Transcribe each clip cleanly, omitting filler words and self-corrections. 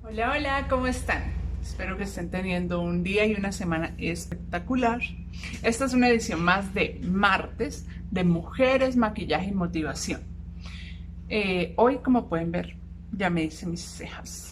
Hola, hola, ¿cómo están? Espero que estén teniendo un día y una semana espectacular. Esta es una edición más de martes de Mujeres, Maquillaje y Motivación. Hoy, como pueden ver, ya me hice mis cejas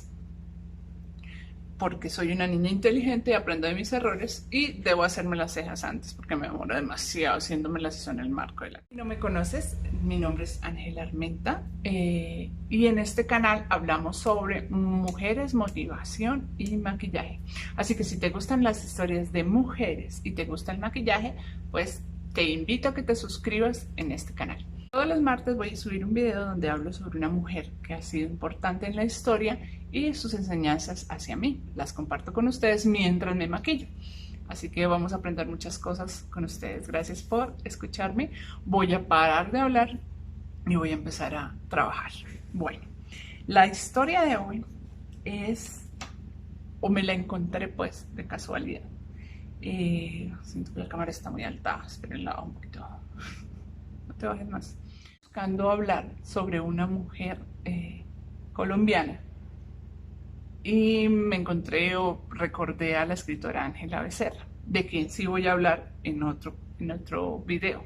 porque soy una niña inteligente y aprendo de mis errores y debo hacerme las cejas antes porque me demoro demasiado haciéndomelas si son el marco de la... Si no me conoces, mi nombre es Ángela Armenta y en este canal hablamos sobre mujeres, motivación y maquillaje. Así que si te gustan las historias de mujeres y te gusta el maquillaje, pues te invito a que te suscribas en este canal. Todos los martes voy a subir un video donde hablo sobre una mujer que ha sido importante en la historia y sus enseñanzas hacia mí. Las comparto con ustedes mientras me maquillo. Así que vamos a aprender muchas cosas con ustedes. Gracias por escucharme. Voy a parar de hablar y voy a empezar a trabajar. Bueno, la historia de hoy es, o me la encontré pues de casualidad. Siento que la cámara está muy alta. Espérenla un poquito. No te bajes más. Buscando hablar sobre una mujer colombiana y me encontré o recordé a la escritora Ángela Becerra, de quien sí voy a hablar en otro video.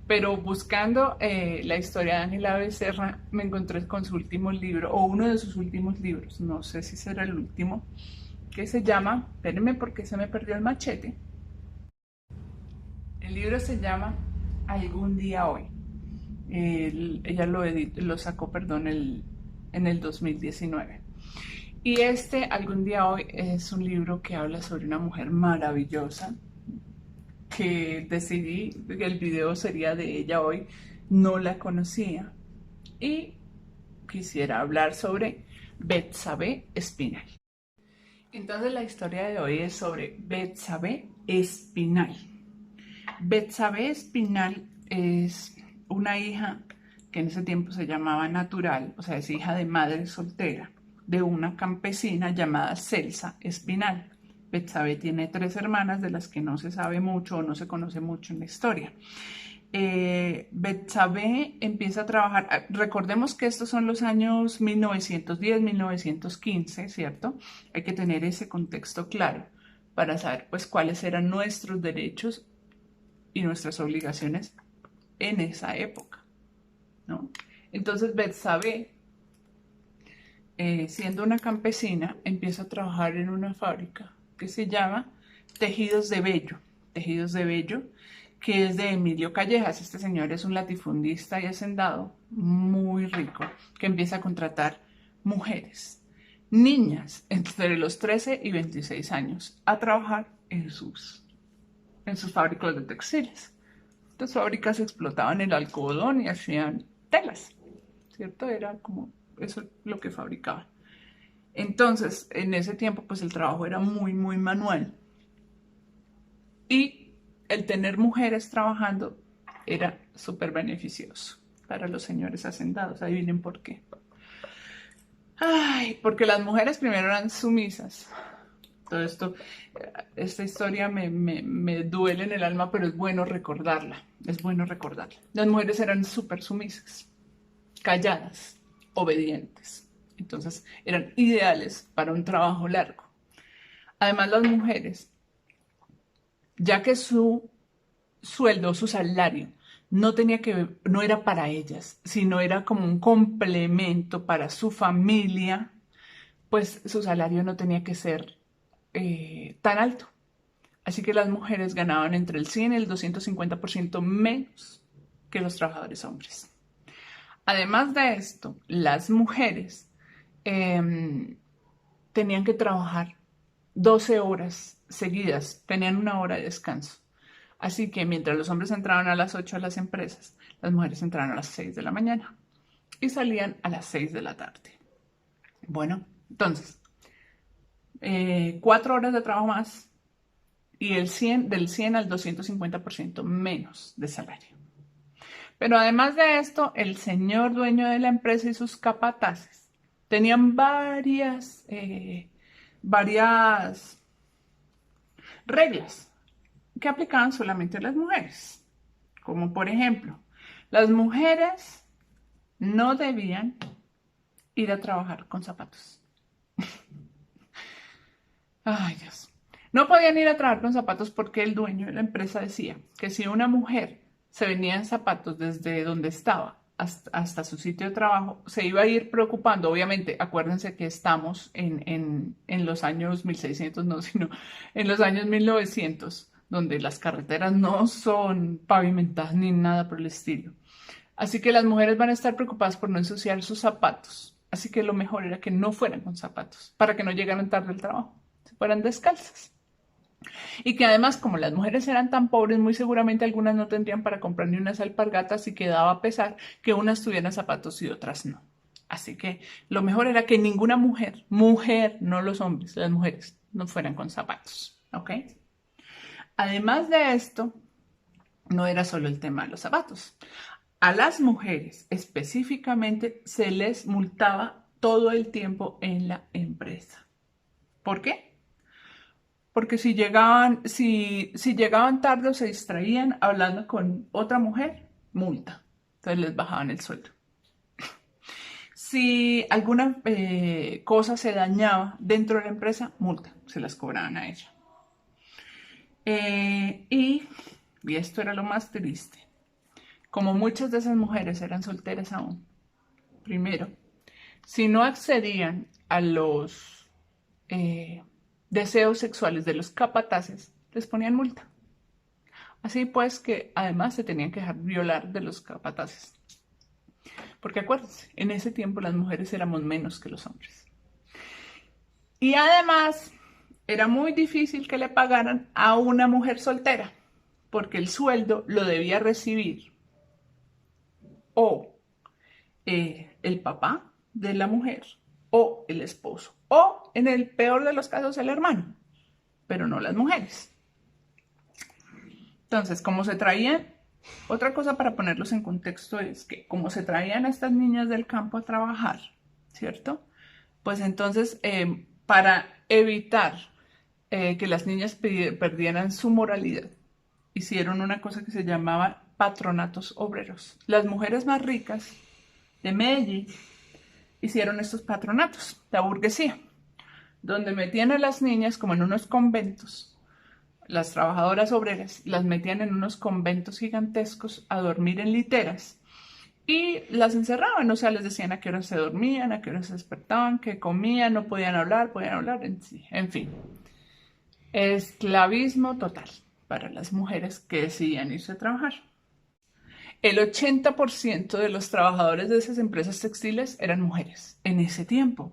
Pero buscando la historia de Ángela Becerra me encontré con su último libro, o uno de sus últimos libros, no sé si será el último, que se llama, espérenme porque se me perdió el machete, el libro se llama Algún día hoy. Ella lo sacó, perdón, en el 2019. Y este, Algún día hoy, es un libro que habla sobre una mujer maravillosa que decidí que el video sería de ella hoy. No la conocía y quisiera hablar sobre Betsabé Espinal. Entonces la historia de hoy es sobre Betsabé Espinal. Betsabé Espinal es una hija que en ese tiempo se llamaba natural, o sea, es hija de madre soltera, de una campesina llamada Celsa Espinal. Betsabé tiene tres hermanas de las que no se sabe mucho o no se conoce mucho en la historia. Betsabé empieza a trabajar, recordemos que estos son los años 1910-1915, ¿cierto? Hay que tener ese contexto claro para saber pues cuáles eran nuestros derechos y nuestras obligaciones en esa época, ¿no? Entonces Betsabé, siendo una campesina, empieza a trabajar en una fábrica que se llama Tejidos de Bello, que es de Emilio Callejas. Este señor es un latifundista y hacendado muy rico, que empieza a contratar mujeres, niñas entre los 13 y 26 años, a trabajar en sus fábricas de textiles. Estas fábricas explotaban el algodón y hacían telas, ¿cierto? Era como eso lo que fabricaban. Entonces, en ese tiempo, pues el trabajo era muy, muy manual. Y el tener mujeres trabajando era súper beneficioso para los señores hacendados. Adivinen por qué. Ay, porque las mujeres primero eran sumisas. Todo esto, esta historia me duele en el alma, pero es bueno recordarla. Es bueno recordarla. Las mujeres eran súper sumisas, calladas, obedientes. Entonces eran ideales para un trabajo largo. Además, las mujeres, ya que su sueldo, su salario, no tenía que ver, no era para ellas, sino era como un complemento para su familia, pues su salario no tenía que ser tan alto. Así que las mujeres ganaban entre el 100 y el 250% menos que los trabajadores hombres. Además de esto, las mujeres tenían que trabajar 12 horas seguidas, tenían una hora de descanso. Así que mientras los hombres entraban a las 8 a las empresas, las mujeres entraban a las 6 de la mañana y salían a las 6 de la tarde. Bueno, entonces, 4 horas de trabajo más y del 100 al 250% menos de salario. Pero además de esto, el señor dueño de la empresa y sus capataces tenían varias reglas que aplicaban solamente a las mujeres. Como por ejemplo, las mujeres no debían ir a trabajar con zapatos. Ay, Dios. No podían ir a trabajar con zapatos porque el dueño de la empresa decía que si una mujer se venía en zapatos desde donde estaba hasta su sitio de trabajo, se iba a ir preocupando. Obviamente, acuérdense que estamos en los años 1600, no, sino en los años 1900, donde las carreteras no son pavimentadas ni nada por el estilo. Así que las mujeres van a estar preocupadas por no ensuciar sus zapatos. Así que lo mejor era que no fueran con zapatos, para que no llegaran tarde al trabajo, se fueran descalzas. Y que además, como las mujeres eran tan pobres, muy seguramente algunas no tendrían para comprar ni unas alpargatas y quedaba a pesar que unas tuvieran zapatos y otras no. Así que lo mejor era que ninguna mujer, no los hombres, las mujeres, no fueran con zapatos. ¿Ok? Además de esto, no era solo el tema de los zapatos. A las mujeres específicamente se les multaba todo el tiempo en la empresa. ¿Por qué? Porque si llegaban tarde o se distraían hablando con otra mujer, multa. Entonces les bajaban el sueldo. Si alguna cosa se dañaba dentro de la empresa, multa. Se las cobraban a ella. Y esto era lo más triste. Como muchas de esas mujeres eran solteras aún, primero, si no accedían a los deseos sexuales de los capataces, les ponían multa. Así pues que además se tenían que dejar violar de los capataces. Porque acuérdense, en ese tiempo las mujeres éramos menos que los hombres. Y además era muy difícil que le pagaran a una mujer soltera, porque el sueldo lo debía recibir o el papá de la mujer o el esposo o en el peor de los casos el hermano, pero no las mujeres. Entonces, como se traían, otra cosa para ponerlos en contexto es que como se traían a estas niñas del campo a trabajar, ¿cierto? Pues entonces, para evitar que las niñas perdieran su moralidad, hicieron una cosa que se llamaba patronatos obreros. Las mujeres más ricas de Medellín hicieron estos patronatos, la burguesía, donde metían a las niñas como en unos conventos. Las trabajadoras obreras las metían en unos conventos gigantescos a dormir en literas y las encerraban, o sea, les decían a qué hora se dormían, a qué hora se despertaban, qué comían, no podían hablar en fin. Esclavismo total para las mujeres que decidían irse a trabajar. El 80% de los trabajadores de esas empresas textiles eran mujeres en ese tiempo.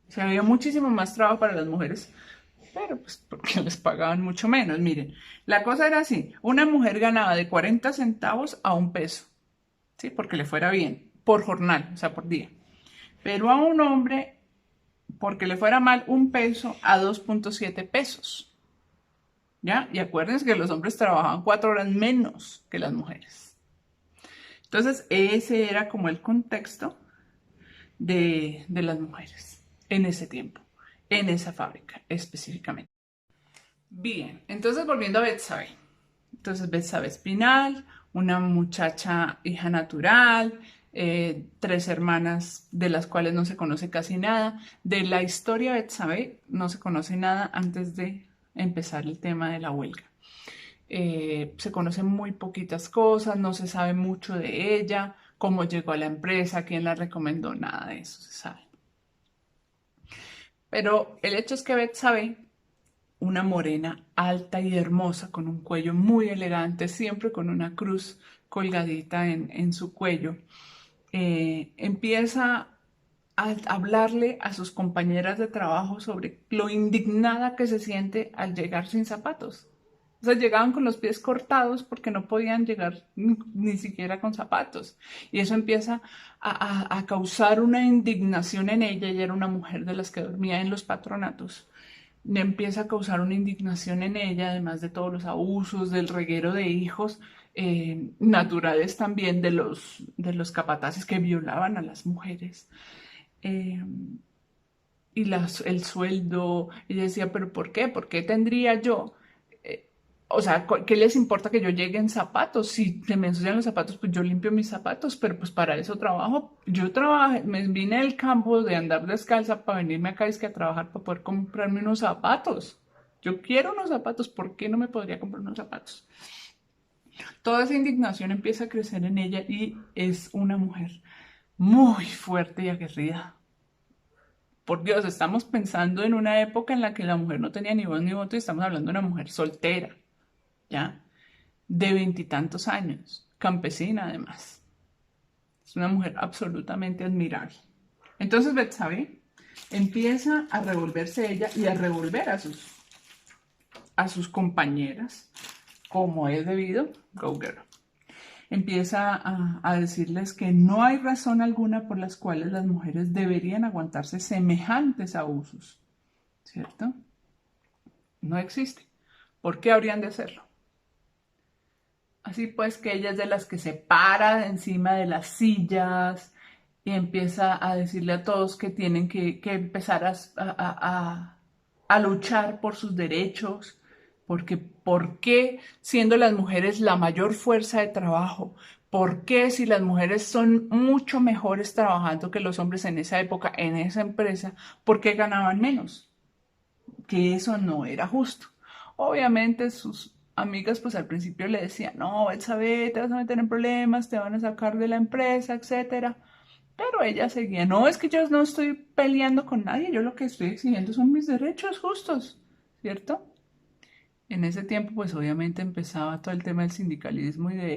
O sea, había muchísimo más trabajo para las mujeres, pero pues porque les pagaban mucho menos. Miren, la cosa era así, una mujer ganaba de 40 centavos a $1, ¿sí? Porque le fuera bien, por jornal, o sea, por día. Pero a un hombre, porque le fuera mal, $1 a 2.7 pesos. ¿Ya? Y acuérdense que los hombres trabajaban 4 horas menos que las mujeres. Entonces, ese era como el contexto de las mujeres en ese tiempo, en esa fábrica específicamente. Bien, entonces volviendo a Betsabe. Entonces Betsabe Espinal, una muchacha hija natural, 3 hermanas de las cuales no se conoce casi nada. De la historia de Betsabe no se conoce nada antes de empezar el tema de la huelga. Se conocen muy poquitas cosas, no se sabe mucho de ella, cómo llegó a la empresa, quién la recomendó, nada de eso se sabe. Pero el hecho es que Betsabe, una morena alta y hermosa, con un cuello muy elegante, siempre con una cruz colgadita en su cuello, empieza a hablarle a sus compañeras de trabajo sobre lo indignada que se siente al llegar sin zapatos. O sea, llegaban con los pies cortados porque no podían llegar ni siquiera con zapatos. Y eso empieza a causar una indignación en ella. Ella era una mujer de las que dormía en los patronatos. Empieza a causar una indignación en ella, además de todos los abusos, del reguero de hijos naturales también de los capataces que violaban a las mujeres. Y el sueldo, ella decía, pero ¿por qué? ¿Por qué tendría yo O sea, ¿qué les importa que yo llegue en zapatos? Si se me ensucian los zapatos, pues yo limpio mis zapatos, pero pues para eso trabajo. Yo trabajé, me vine del campo de andar descalza para venirme acá es que a trabajar para poder comprarme unos zapatos. Yo quiero unos zapatos, ¿por qué no me podría comprar unos zapatos? Toda esa indignación empieza a crecer en ella y es una mujer muy fuerte y aguerrida. Por Dios, estamos pensando en una época en la que la mujer no tenía ni voz ni voto y estamos hablando de una mujer soltera, ¿ya? De 20 y tantos años, campesina además. Es una mujer absolutamente admirable. Entonces Betsabé empieza a revolverse ella y a revolver a sus compañeras, como es debido, go girl. Empieza a decirles que no hay razón alguna por las cuales las mujeres deberían aguantarse semejantes abusos, ¿cierto? No existe. ¿Por qué habrían de hacerlo? Así pues que ella es de las que se para encima de las sillas y empieza a decirle a todos que tienen que empezar a luchar por sus derechos, porque ¿por qué siendo las mujeres la mayor fuerza de trabajo? ¿Por qué si las mujeres son mucho mejores trabajando que los hombres en esa época, en esa empresa, por qué ganaban menos? Que eso no era justo. Obviamente sus amigas pues al principio le decían, no, Betsabe, te vas a meter en problemas, te van a sacar de la empresa, etcétera. Pero ella seguía, no, es que yo no estoy peleando con nadie, yo lo que estoy exigiendo son mis derechos justos, ¿cierto? En ese tiempo pues obviamente empezaba todo el tema del sindicalismo y de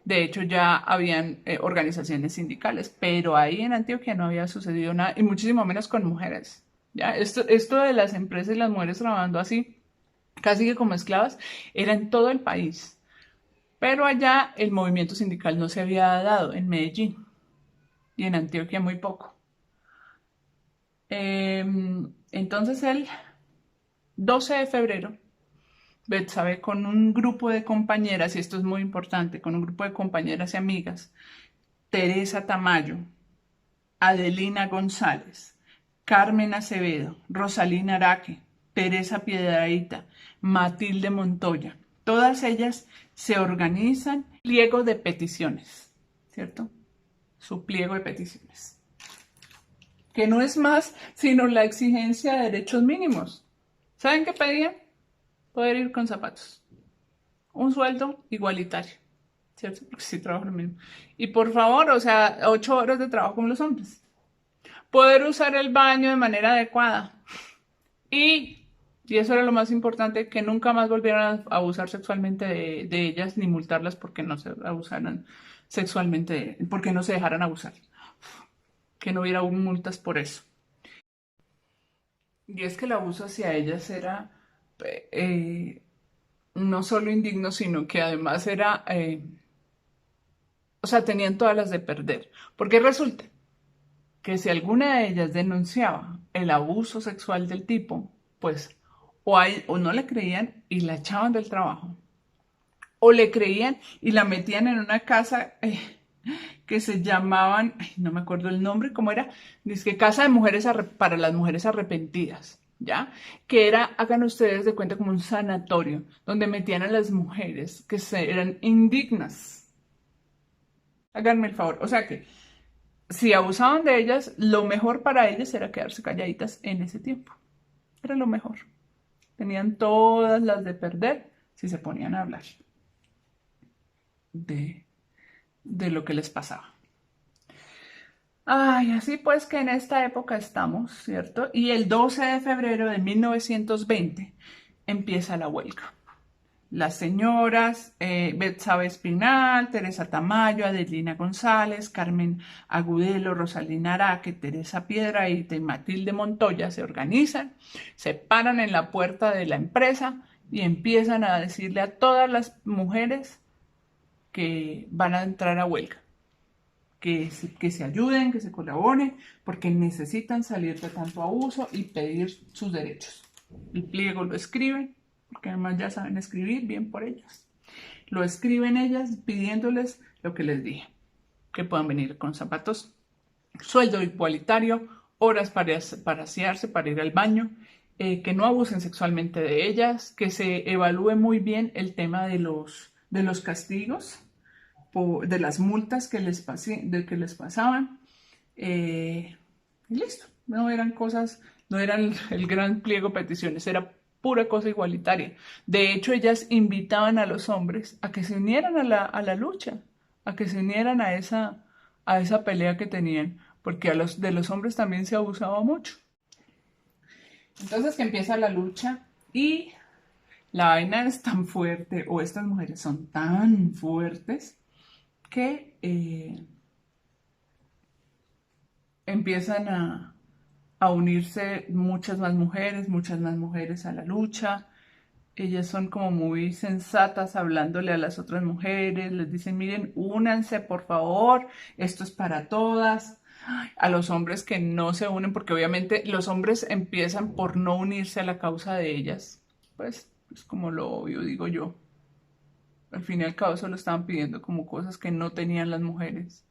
hecho ya habían organizaciones sindicales, pero ahí en Antioquia no había sucedido nada y muchísimo menos con mujeres. ¿Ya? Esto de las empresas y las mujeres trabajando así, casi que como esclavas, era en todo el país. Pero allá el movimiento sindical no se había dado en Medellín y en Antioquia muy poco. Entonces el 12 de febrero, Betsabe con un grupo de compañeras, y esto es muy importante, con un grupo de compañeras y amigas, Teresa Tamayo, Adelina González, Carmen Acevedo, Rosalina Araque, Teresa Piedradita, Matilde Montoya. Todas ellas se organizan pliego de peticiones, ¿cierto? Su pliego de peticiones. Que no es más sino la exigencia de derechos mínimos. ¿Saben qué pedían? Poder ir con zapatos. Un sueldo igualitario, ¿cierto? Porque sí trabajo lo mismo. Y por favor, o sea, 8 horas de trabajo como los hombres. Poder usar el baño de manera adecuada. Y eso era lo más importante, que nunca más volvieran a abusar sexualmente de ellas ni multarlas porque no se abusaran sexualmente, porque no se dejaran abusar. Que no hubiera multas por eso. Y es que el abuso hacia ellas era no solo indigno, sino que además era, o sea, tenían todas las de perder. Porque resulta que si alguna de ellas denunciaba el abuso sexual del tipo, pues o no le creían y la echaban del trabajo, o le creían y la metían en una casa que se llamaban, no me acuerdo el nombre, ¿cómo era? Dice que Casa de Mujeres para las Mujeres Arrepentidas, ¿ya? Que era, hagan ustedes de cuenta, como un sanatorio, donde metían a las mujeres que eran indignas. Háganme el favor, o sea que si abusaban de ellas, lo mejor para ellas era quedarse calladitas en ese tiempo. Era lo mejor. Tenían todas las de perder si se ponían a hablar de lo que les pasaba. Ay, así pues que en esta época estamos, ¿cierto? Y el 12 de febrero de 1920 empieza la huelga. Las señoras Betsabe Espinal, Teresa Tamayo, Adelina González, Carmen Agudelo, Rosalina Araque, Teresa Piedrahíta y Matilde Montoya se organizan, se paran en la puerta de la empresa y empiezan a decirle a todas las mujeres que van a entrar a huelga, que se ayuden, que se colaboren, porque necesitan salir de tanto abuso y pedir sus derechos. El pliego lo escriben, porque además ya saben escribir, bien por ellas. Lo escriben ellas pidiéndoles lo que les dije, que puedan venir con zapatos, sueldo igualitario, horas para asearse, para ir al baño que no abusen sexualmente de ellas, que se evalúe muy bien el tema de los castigos, de las multas que que les pasaban. Y listo, no eran cosas, no eran el gran pliego de peticiones, era pura cosa igualitaria. De hecho, ellas invitaban a los hombres a que se unieran a la lucha, a que se unieran a esa pelea que tenían, porque de los hombres también se abusaba mucho. Entonces que empieza la lucha y la vaina es tan fuerte, o estas mujeres son tan fuertes, que empiezan a unirse muchas más mujeres a la lucha. Ellas son como muy sensatas hablándole a las otras mujeres, les dicen, miren, únanse por favor, esto es para todas. A los hombres que no se unen, porque obviamente los hombres empiezan por no unirse a la causa de ellas, pues es como lo obvio, digo yo. Al fin y al cabo solo estaban pidiendo como cosas que no tenían las mujeres.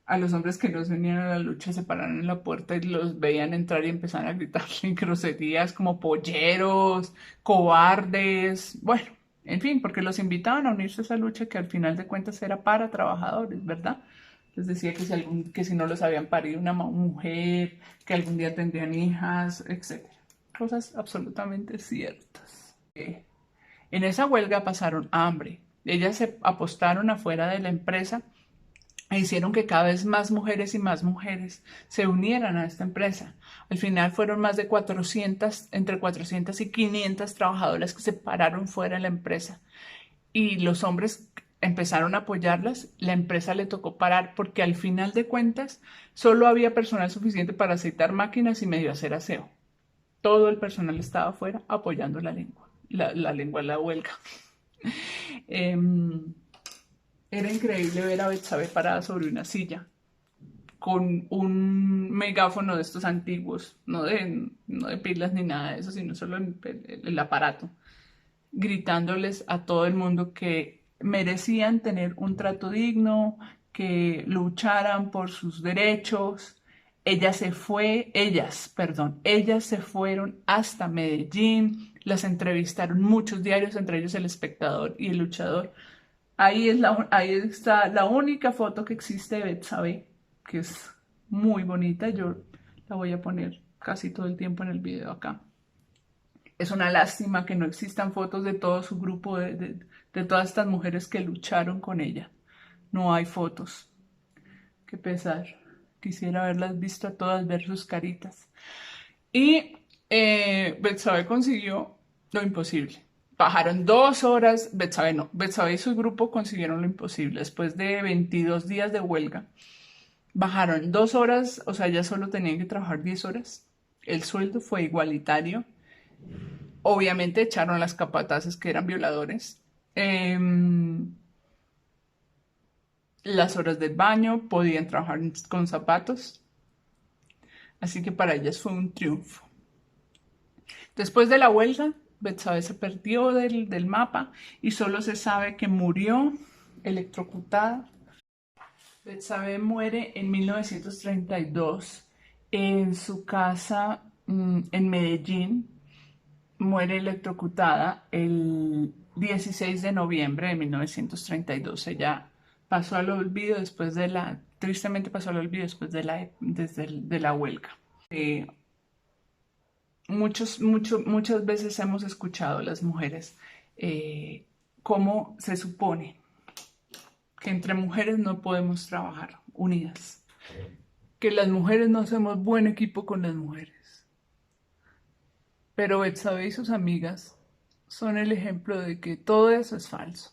A los hombres que no se unían a la lucha se pararon en la puerta y los veían entrar y empezaron a gritarle groserías como polleros, cobardes, bueno, en fin, porque los invitaban a unirse a esa lucha que al final de cuentas era para trabajadores, ¿verdad? Les decía que si no los habían parido una mujer, que algún día tendrían hijas, etc. Cosas absolutamente ciertas. En esa huelga pasaron hambre. Ellas se apostaron afuera de la empresa e hicieron que cada vez más mujeres y más mujeres se unieran a esta empresa. Al final fueron más de 400, entre 400 y 500 trabajadoras que se pararon fuera de la empresa. Y los hombres empezaron a apoyarlas, la empresa le tocó parar porque al final de cuentas solo había personal suficiente para aceitar máquinas y medio hacer aseo. Todo el personal estaba afuera apoyando la lengua, la lengua, la huelga. Era increíble ver a Betsabe parada sobre una silla con un megáfono de estos antiguos, no de pilas ni nada de eso, sino solo el aparato, gritándoles a todo el mundo que merecían tener un trato digno, que lucharan por sus derechos. Ellas se fueron hasta Medellín, las entrevistaron muchos diarios, entre ellos El Espectador y El Luchador. Ahí está la única foto que existe de Betsabe, que es muy bonita. Yo la voy a poner casi todo el tiempo en el video acá. Es una lástima que no existan fotos de todo su grupo, de todas estas mujeres que lucharon con ella. No hay fotos. Qué pesar. Quisiera haberlas visto a todas, ver sus caritas. Y Betsabe consiguió lo imposible. Bajaron 2 horas, Betsabe y su grupo consiguieron lo imposible. Después de 22 días de huelga, bajaron 2 horas, o sea, ya solo tenían que trabajar 10 horas. El sueldo fue igualitario. Obviamente echaron las capataces que eran violadores. Las horas del baño, podían trabajar con zapatos. Así que para ellas fue un triunfo. Después de la huelga, Betsabe se perdió del mapa y solo se sabe que murió electrocutada. Betsabe muere en 1932 en su casa en Medellín. Muere electrocutada el 16 de noviembre de 1932. Ella pasó al olvido tristemente pasó al olvido después de la huelga. Muchas veces hemos escuchado a las mujeres cómo se supone que entre mujeres no podemos trabajar unidas, que las mujeres no hacemos buen equipo con las mujeres. Pero Betsabe y sus amigas son el ejemplo de que todo eso es falso.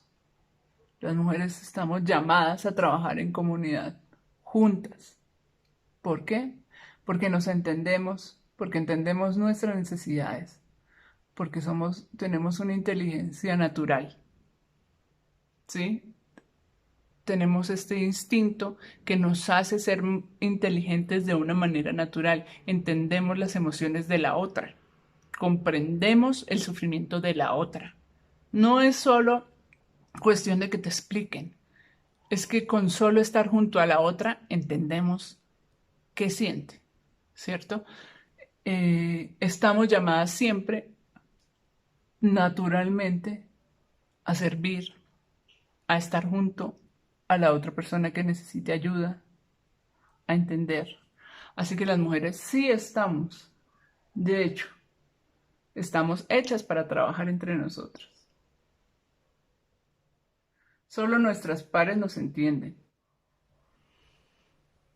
Las mujeres estamos llamadas a trabajar en comunidad, juntas. ¿Por qué? Porque nos entendemos, porque entendemos nuestras necesidades, porque tenemos una inteligencia natural, ¿sí? Tenemos este instinto que nos hace ser inteligentes de una manera natural. Entendemos las emociones de la otra, comprendemos el sufrimiento de la otra. No es solo cuestión de que te expliquen, es que con solo estar junto a la otra entendemos qué siente, ¿cierto? estamos llamadas siempre, naturalmente, a servir, a estar junto a la otra persona que necesite ayuda, a entender. Así que las mujeres sí estamos, de hecho, estamos hechas para trabajar entre nosotras. Solo nuestras pares nos entienden.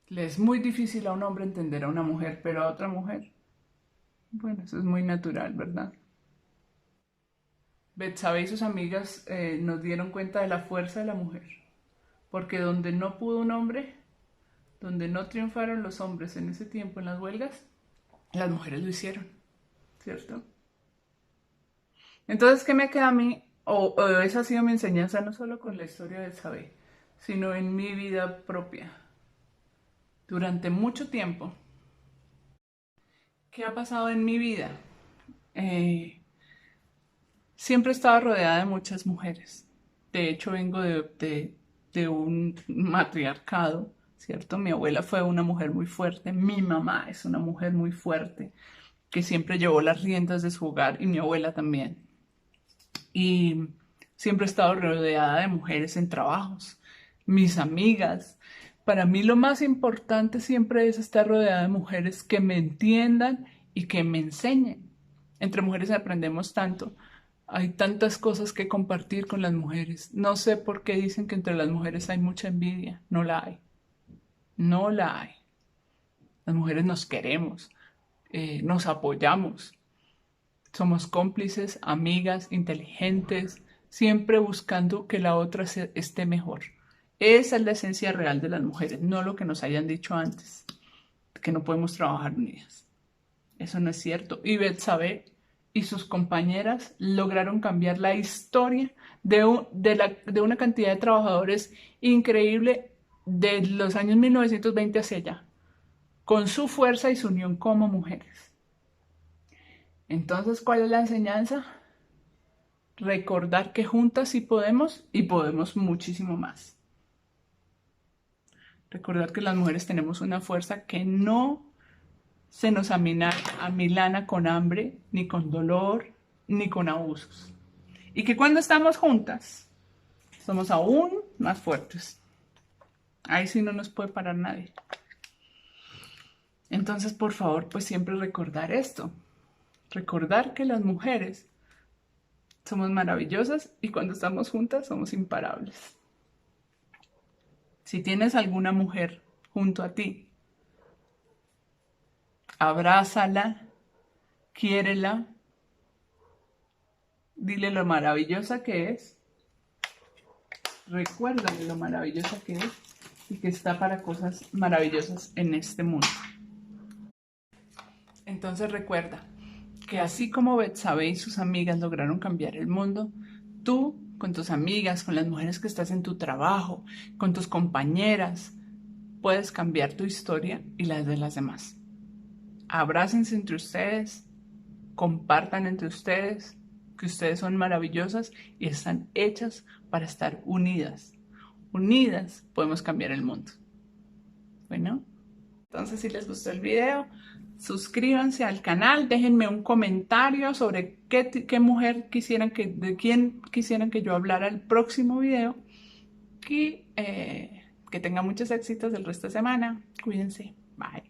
Le es muy difícil a un hombre entender a una mujer, pero a otra mujer, bueno, eso es muy natural, ¿verdad? Betsabe y sus amigas nos dieron cuenta de la fuerza de la mujer, porque donde no pudo un hombre, donde no triunfaron los hombres en ese tiempo en las huelgas, las mujeres lo hicieron, ¿cierto? Entonces, ¿qué me queda a mí? O esa ha sido mi enseñanza, no solo con la historia de Betsabe, sino en mi vida propia. Durante mucho tiempo, ¿qué ha pasado en mi vida? Siempre he estado rodeada de muchas mujeres. De hecho, vengo de un matriarcado, ¿cierto? Mi abuela fue una mujer muy fuerte, mi mamá es una mujer muy fuerte, que siempre llevó las riendas de su hogar y mi abuela también. Y siempre he estado rodeada de mujeres en trabajos, mis amigas. Para mí lo más importante siempre es estar rodeada de mujeres que me entiendan y que me enseñen. Entre mujeres aprendemos tanto. Hay tantas cosas que compartir con las mujeres. No sé por qué dicen que entre las mujeres hay mucha envidia. No la hay. No la hay. Las mujeres nos queremos, nos apoyamos. Somos cómplices, amigas, inteligentes, siempre buscando que la otra esté mejor. Esa es la esencia real de las mujeres, no lo que nos hayan dicho antes, que no podemos trabajar unidas. Eso no es cierto. Y Betsabe y sus compañeras lograron cambiar la historia de una cantidad de trabajadores increíble de los años 1920 hacia allá, con su fuerza y su unión como mujeres. Entonces, ¿cuál es la enseñanza? Recordar que juntas sí podemos y podemos muchísimo más. Recordar que las mujeres tenemos una fuerza que no se nos amilana con hambre, ni con dolor, ni con abusos. Y que cuando estamos juntas, somos aún más fuertes. Ahí sí no nos puede parar nadie. Entonces, por favor, pues siempre recordar esto. Recordar que las mujeres somos maravillosas y cuando estamos juntas somos imparables. Si tienes alguna mujer junto a ti, abrázala, quiérela, dile lo maravillosa que es, recuérdale lo maravillosa que es y que está para cosas maravillosas en este mundo. Entonces recuerda que así como Betsabe y sus amigas lograron cambiar el mundo, tú con tus amigas, con las mujeres que estás en tu trabajo, con tus compañeras, puedes cambiar tu historia y las de las demás. Abrácense entre ustedes, compartan entre ustedes, que ustedes son maravillosas y están hechas para estar unidas. Unidas podemos cambiar el mundo. Bueno, entonces si les gustó el video, suscríbanse al canal, déjenme un comentario sobre qué mujer de quién quisieran que yo hablara el próximo video y que tengan muchos éxitos el resto de semana. Cuídense. Bye.